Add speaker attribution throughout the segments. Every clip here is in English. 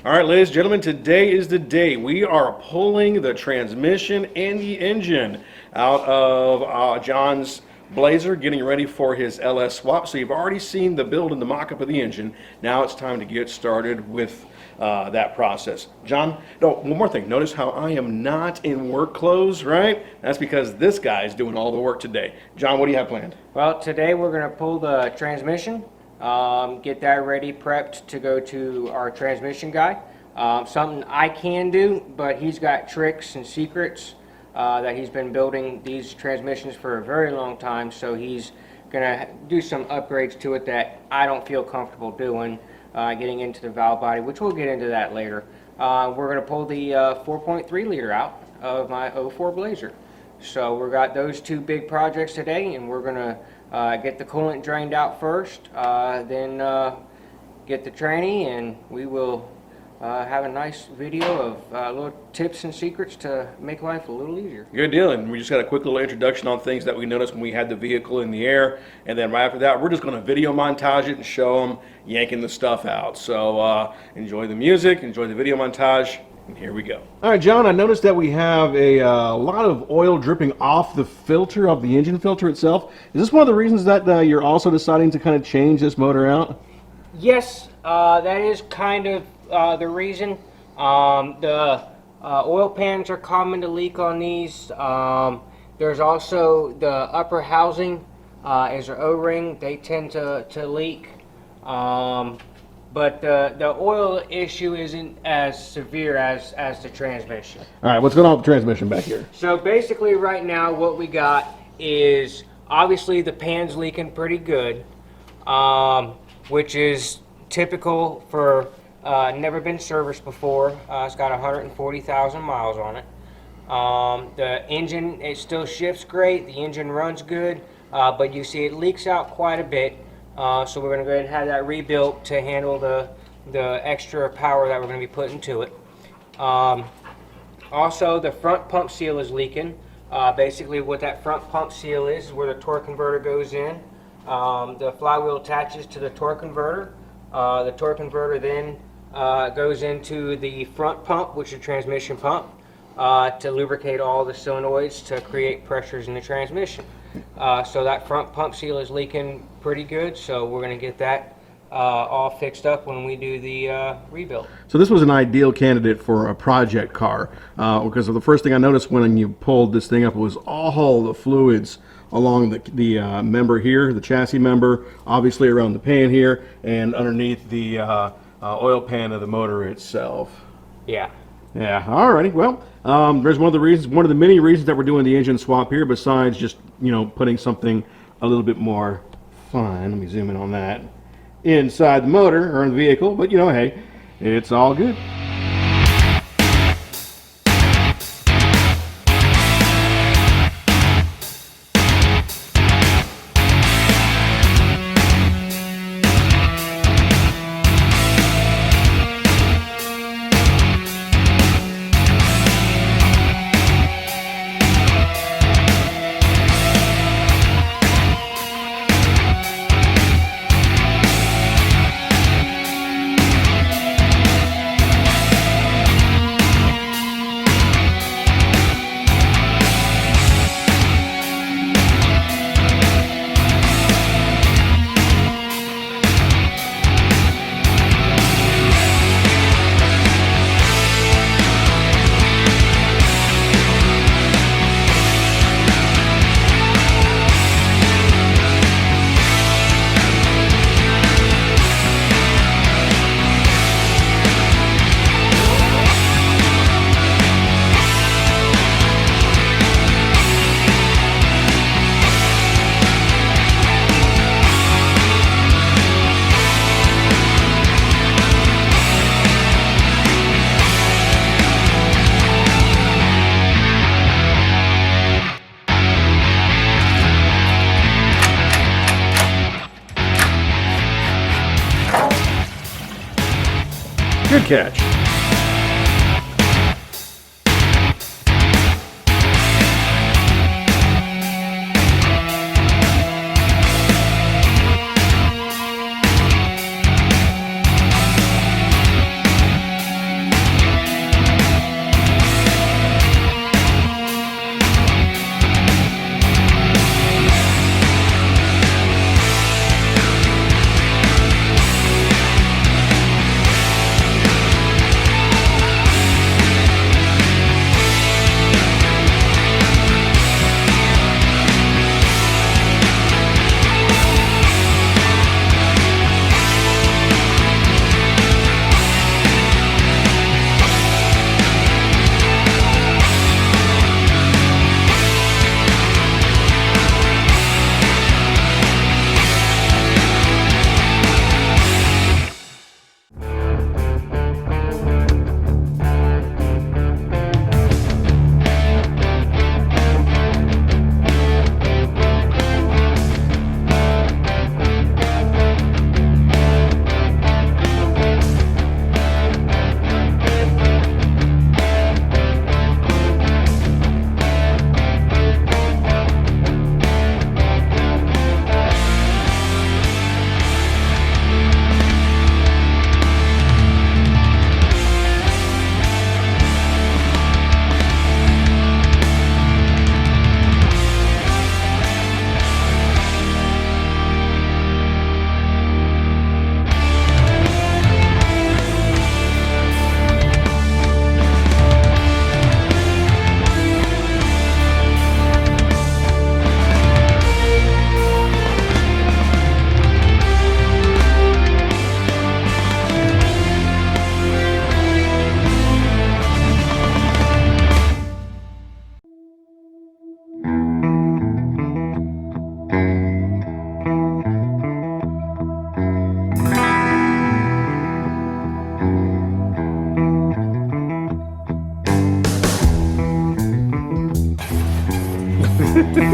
Speaker 1: All right, ladies and gentlemen, today is the day. We are pulling the transmission and the engine out of John's Blazer, getting ready for his LS swap. So you've already seen the build and the mock-up of the engine. Now it's time to get started with that process. John, no, one more thing. Notice how I am not in work clothes, right? That's because this guy's doing all the work today. John, what do you have planned?
Speaker 2: Well, today we're going to pull the transmission, get that ready, prepped to go to our transmission guy. Something I can do, but he's got tricks and secrets that he's been building these transmissions for a very long time, so he's going to do some upgrades to it that I don't feel comfortable doing, getting into the valve body, which we'll get into that later. We're going to pull the 4.3 liter out of my 04 Blazer. So we've got those two big projects today, and we're going to get the coolant drained out first, then get the tranny, and we will have a nice video of little tips and secrets to make life a little easier.
Speaker 1: Good deal, and we just got a quick little introduction on things that we noticed when we had the vehicle in the air, and then right after that we're just going to video montage it and show them yanking the stuff out. So enjoy the music, enjoy the video montage, and here we go. All right, John, I noticed that we have a lot of oil dripping off the filter, of the engine filter itself. Is this one of the reasons that you're also deciding to kind of change this motor out?
Speaker 2: Yes, that is kind of the reason. The oil pans are common to leak on these. There's also the upper housing is an O-ring. They tend to leak. But the oil issue isn't as severe as the transmission.
Speaker 1: All right, what's going on with the transmission back here?
Speaker 2: So basically right now what we got is obviously the pan's leaking pretty good, which is typical for never been serviced before. It's got 140,000 miles on it. The engine, it still shifts great. The engine runs good, but you see it leaks out quite a bit. So we're going to go ahead and have that rebuilt to handle the extra power that we're going to be putting to it. Also, the front pump seal is leaking. Basically what that front pump seal is where the torque converter goes in. The flywheel attaches to the torque converter. The torque converter then goes into the front pump, which is a transmission pump, to lubricate all the solenoids to create pressures in the transmission. So that front pump seal is leaking pretty good, so we're going to get that all fixed up when we do the rebuild. So
Speaker 1: this was an ideal candidate for a project car, because the first thing I noticed when you pulled this thing up was all the fluids along the member here, the chassis member, obviously around the pan here, and underneath the oil pan of the motor itself.
Speaker 2: Yeah.
Speaker 1: Yeah, alrighty. Well, there's one of the many reasons that we're doing the engine swap here, besides just, putting something a little bit more fun. Let me zoom in on that. Inside the motor, or in the vehicle, but hey, it's all good. Good catch.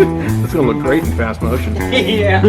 Speaker 1: It's gonna look great in fast motion.
Speaker 2: Yeah.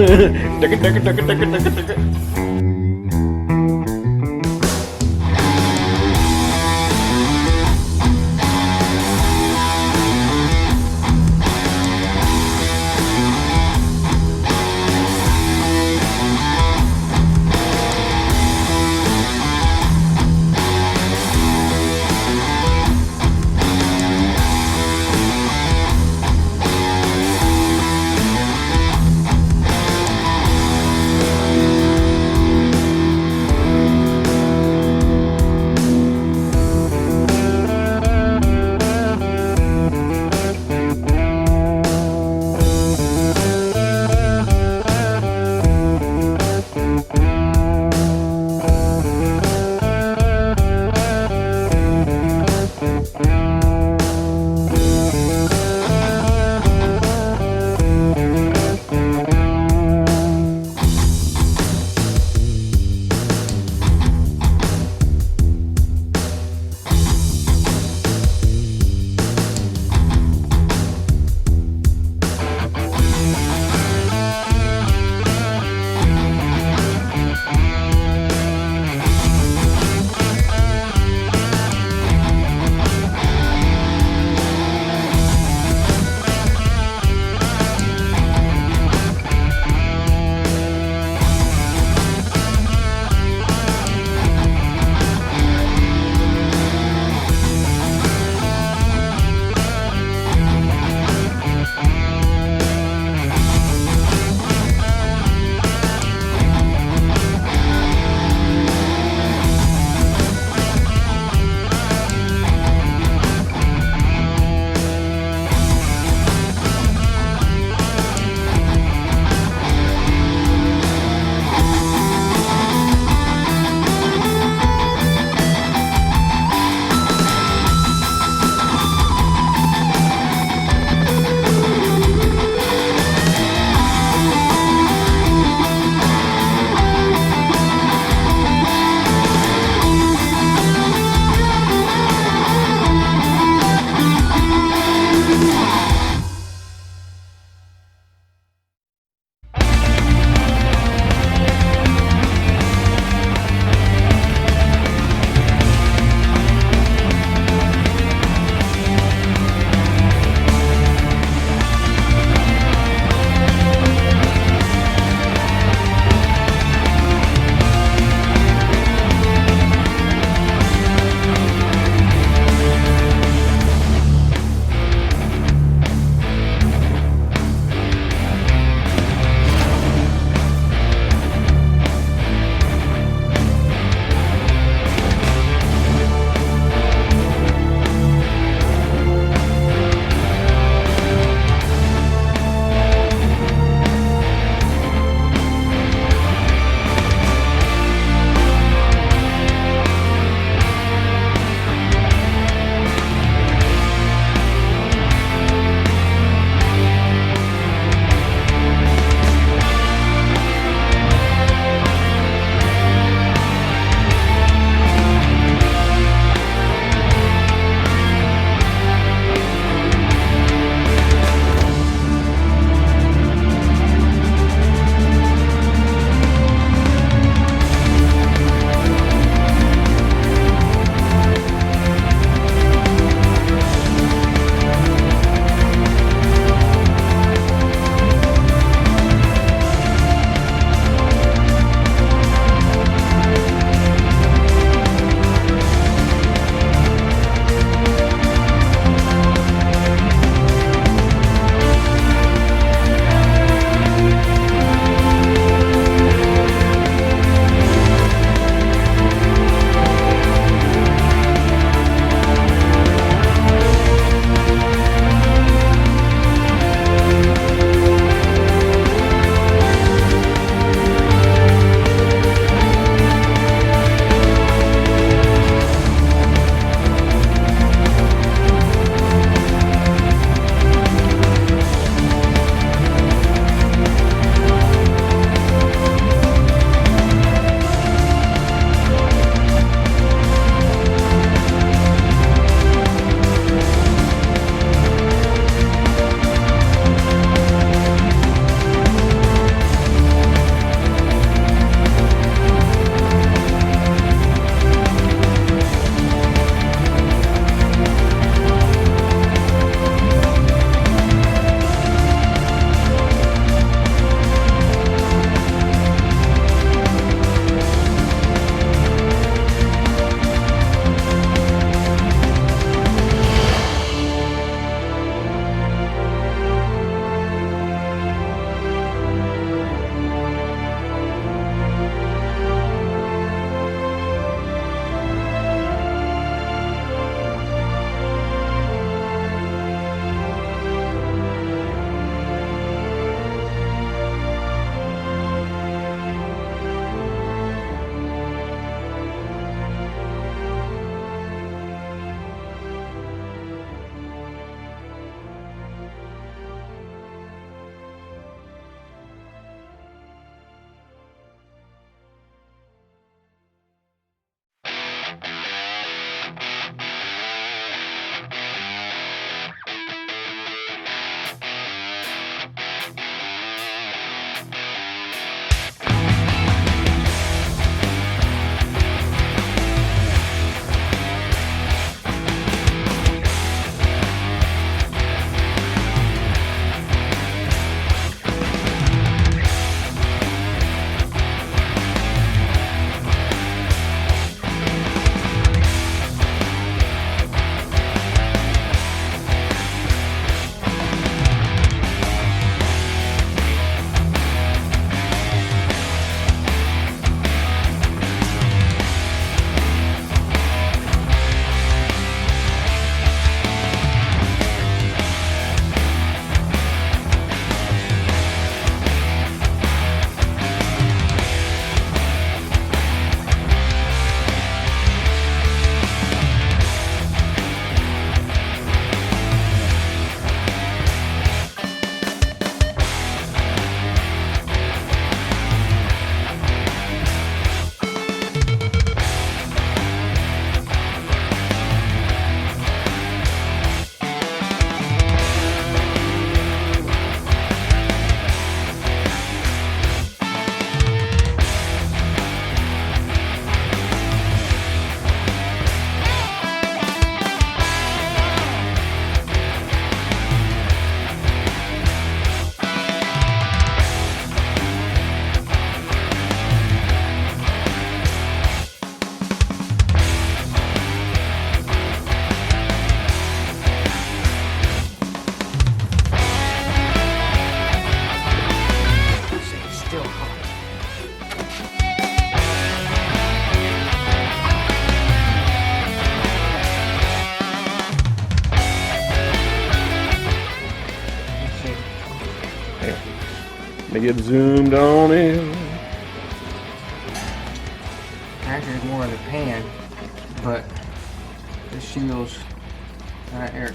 Speaker 1: Gotta get zoomed on in.
Speaker 2: Actually, it's more in the pan, but the shield's right there.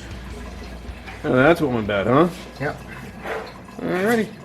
Speaker 1: Oh, that's what went bad, huh?
Speaker 2: Yep.
Speaker 1: Alrighty.